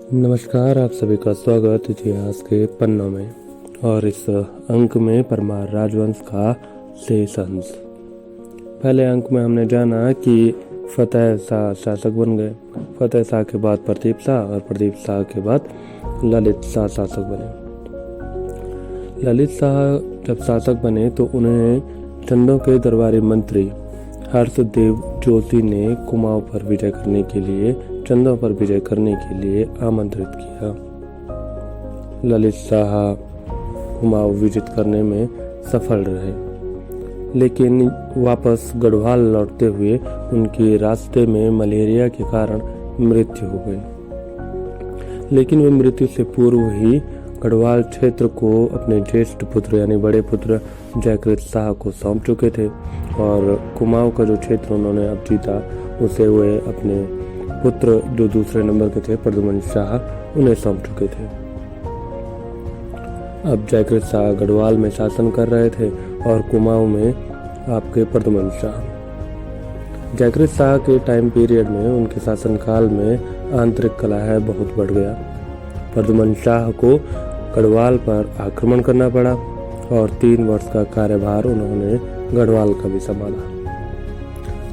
नमस्कार, आप सभी का स्वागत इतिहास के पन्नों में। और इस अंक में परमार राजवंश का शेष अंश। पहले अंक में हमने जाना कि फतेह शाह शासक बन गए। फतेह शाह के बाद प्रदीप शाह और प्रदीप शाह के बाद ललित शाह शासक बने। ललित शाह जब शासक बने तो उन्हें चंदों के दरबारी मंत्री हर्षदेव जोशी ने कुमाऊं पर विजय करने के लिए चंदों पर विजय करने के लिए आमंत्रित किया। ललित शाह कुमाऊं विजित करने में सफल रहे, लेकिन वापस गढ़वाल लौटते हुए उनकी रास्ते में मलेरिया के कारण मृत्यु हो गई। लेकिन वे मृत्यु से पूर्व ही गढ़वाल क्षेत्र को अपने ज्येष्ठ पुत्र यानी बड़े पुत्र जयकृत शाह को सौंप चुके थे और कुमाऊं का जो क्षेत्र उन्होंने अब जीता उसे वे अपने पुत्र जो दूसरे नंबर के थे प्रद्युम्न शाह उन्हें सौंप चुके थे। अब जयकृत शाह गढ़वाल में शासन कर रहे थे और कुमाऊं में आपके प्रद्युम्न शाह। जयकृत शाह के टाइम पीरियड में उनके शासनकाल में आंतरिक कलह बहुत बढ़ गया। प्रद्युम्न शाह को गढ़वाल पर आक्रमण करना पड़ा और 3 वर्ष का कार्यभार उन्होंने गढ़वाल का भी संभाला।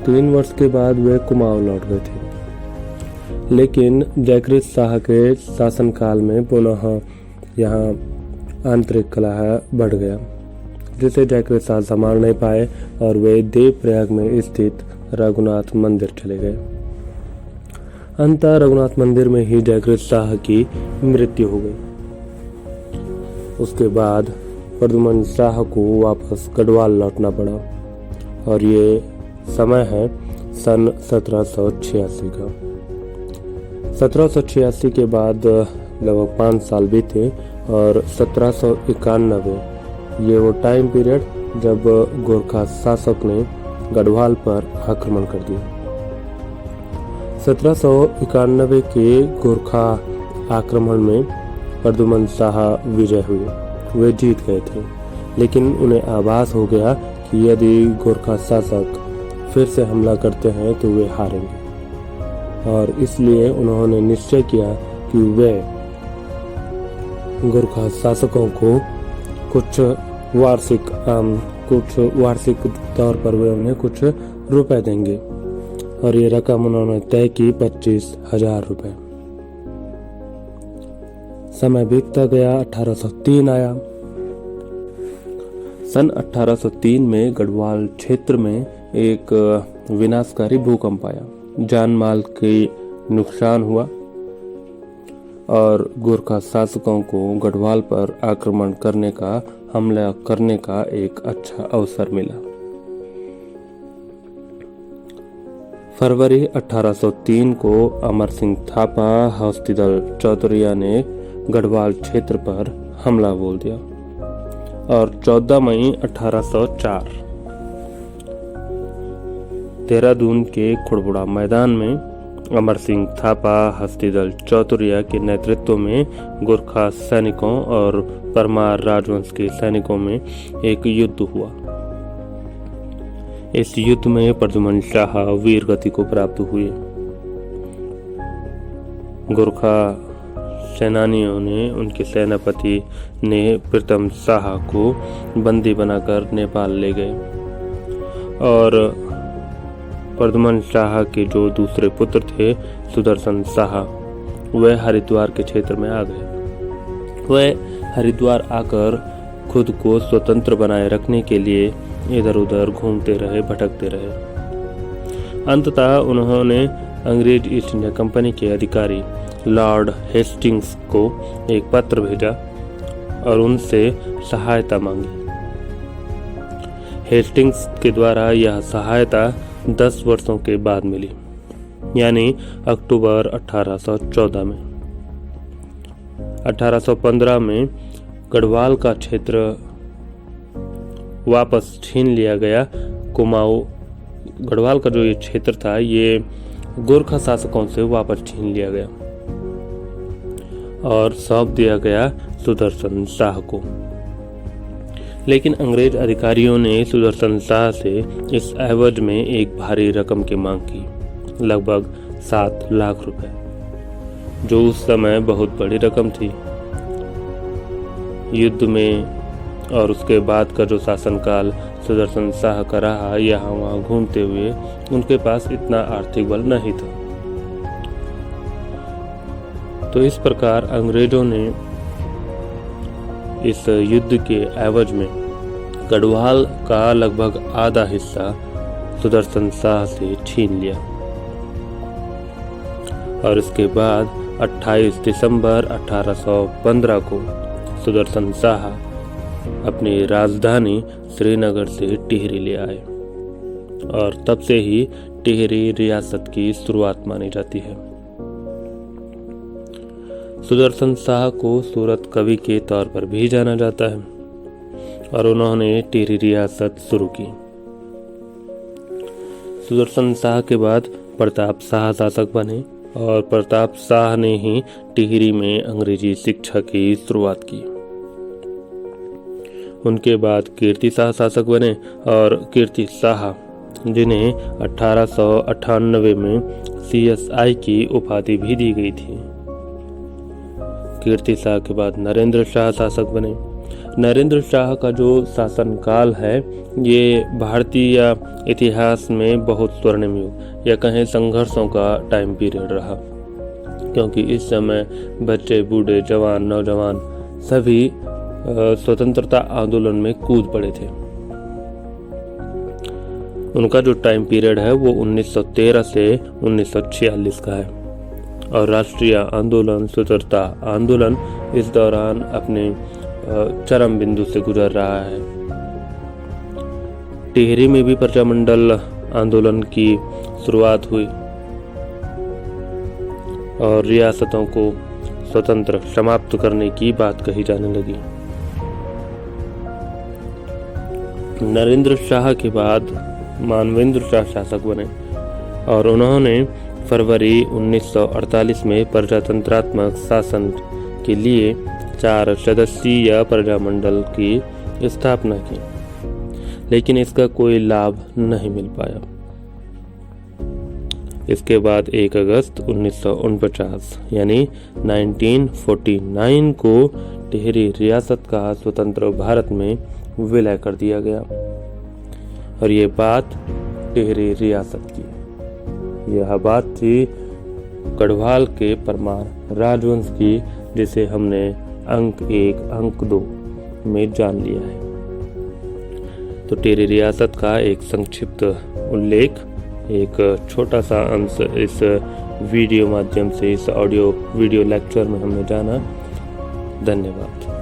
3 वर्ष के बाद वे कुमाऊं लौट गए थे, लेकिन जयकृत शाह के शासनकाल में पुनः यहाँ आंतरिक कलह बढ़ गया, जिसे जयकृत शाह संभाल नहीं पाए और वे देवप्रयाग में स्थित रघुनाथ मंदिर चले गए। अंततः रघुनाथ मंदिर में ही जयकृत शाह की मृत्यु हो गई। उसके बाद प्रद्युम्न शाह को वापस गढ़वाल लौटना पड़ा और ये समय है सन 1786 का। 1786 के बाद लगभग 5 साल बीते और 1791 ये वो टाइम पीरियड जब गोरखा शासक ने गढ़वाल पर आक्रमण कर दिया। 1791 के गोरखा आक्रमण में प्रद्युम्न शाह विजय हुए, वे जीत गए थे, लेकिन उन्हें आभास हो गया कि यदि गोरखा शासक फिर से हमला करते हैं तो वे हारेंगे और इसलिए उन्होंने निश्चय किया कि वे गोरखा शासकों को कुछ वार्षिक तौर पर वे उन्हें कुछ रुपए देंगे और ये रकम उन्होंने तय की 25,000 रुपए। समय बीतता गया, 1803 आया। सन 1803 में गढ़वाल क्षेत्र में एक विनाशकारी भूकंप आया, जान माल के नुकसान हुआ और गोरखा शासकों को गढ़वाल पर आक्रमण करने का हमला करने का एक अच्छा अवसर मिला। फरवरी 1803 को अमर सिंह थापा हस्तिदल चौधरी ने गढ़वाल क्षेत्र पर हमला बोल दिया और 14 मई 1804 देहरादून के खुड़बुड़ा मैदान में अमर सिंह थापा हस्तिदल चौधरी के नेतृत्व में गोरखा सैनिकों और परमार राजवंश के सैनिकों में एक युद्ध हुआ। इस युद्ध में प्रद्युम्न शाह वीर गति को प्राप्त हुए। गोरखा सेनानियों ने उनके सेनापति ने प्रीतम शाह को बंदी बनाकर नेपाल ले गए और प्रद्युम्न शाह के जो दूसरे पुत्र थे सुदर्शन शाह वह हरिद्वार के क्षेत्र में आ गए। वह हरिद्वार आकर खुद को स्वतंत्र बनाए रखने के लिए इधर उधर घूमते रहे, भटकते रहे। अंततः उन्होंने अंग्रेज ईस्ट इंडिया कंपनी के अधिकारी लॉर्ड हेस्टिंग्स को एक पत्र भेजा और उनसे सहायता मांगी। हेस्टिंग्स के द्वारा यह सहायता 10 वर्षों के बाद मिली, यानी अक्टूबर 1814 में। 1815 में गढ़वाल का क्षेत्र वापस छीन लिया गया। कुमाऊं गढ़वाल का जो ये क्षेत्र था ये गोरखा शासकों से वापस छीन लिया गया और सौंप दिया गया सुदर्शन शाह को। लेकिन अंग्रेज अधिकारियों ने सुदर्शन शाह से इस एवज में एक भारी रकम की मांग की, लगभग 7 लाख रुपए। जो उस समय बहुत बड़ी रकम थी। युद्ध में और उसके बाद का जो शासनकाल सुदर्शन शाह का रहा, यहाँ वहाँ घूमते हुए उनके पास इतना आर्थिक बल नहीं था। तो इस प्रकार अंग्रेजों ने इस युद्ध के एवज में गढ़वाल का लगभग आधा हिस्सा सुदर्शन शाह से छीन लिया और इसके बाद 28 दिसंबर 1815 को सुदर्शन शाह अपनी राजधानी श्रीनगर से टिहरी ले आए और तब से ही टिहरी रियासत की शुरुआत मानी जाती है। सुदर्शन शाह को सूरत कवि के तौर पर भी जाना जाता है और उन्होंने टिहरी रियासत शुरू की। सुदर्शन शाह के बाद प्रताप शाह शासक बने और प्रताप शाह ने ही टिहरी में अंग्रेजी शिक्षा की शुरुआत की। उनके बाद कीर्ति शाह शासक बने और कीर्ति शाह, जिन्हें 1898 में CSI की उपाधि भी दी गई थी। कीर्ति शाह के बाद नरेंद्र शाह शासक बने। नरेंद्र शाह का जो शासनकाल है ये भारतीय इतिहास में बहुत स्वर्णिम युग या कहें संघर्षों का टाइम पीरियड रहा, क्योंकि इस समय बच्चे, बूढ़े, जवान, नौजवान सभी स्वतंत्रता आंदोलन में कूद पड़े थे। उनका जो टाइम पीरियड है वो 1913 से 1946 का है और राष्ट्रीय आंदोलन, स्वतंत्रता आंदोलन इस दौरान अपने चरम बिंदु से गुजर रहा है। टिहरी में भी प्रजामंडल आंदोलन की शुरुआत हुई और रियासतों को स्वतंत्र समाप्त करने की बात कही जाने लगी। नरेंद्र शाह के बाद मानवेंद्र शाह शासक बने और उन्होंने फरवरी 1948 में प्रजातंत्रात्मक शासन के लिए 4 सदस्यीय प्रजामंडल की स्थापना की, लेकिन इसका कोई लाभ नहीं मिल पाया। इसके बाद 1 अगस्त 1949 यानी 1949 को टिहरी रियासत का स्वतंत्र भारत में विलय कर दिया गया और ये बात टिहरी रियासत की। यह बात थी गढ़वाल के परमार राजवंश की, जिसे हमने अंक 1, अंक 2 में जान लिया है। तो टिहरी रियासत का एक संक्षिप्त उल्लेख, एक छोटा सा अंश इस वीडियो माध्यम से, इस ऑडियो वीडियो लेक्चर में हमने जाना। धन्यवाद।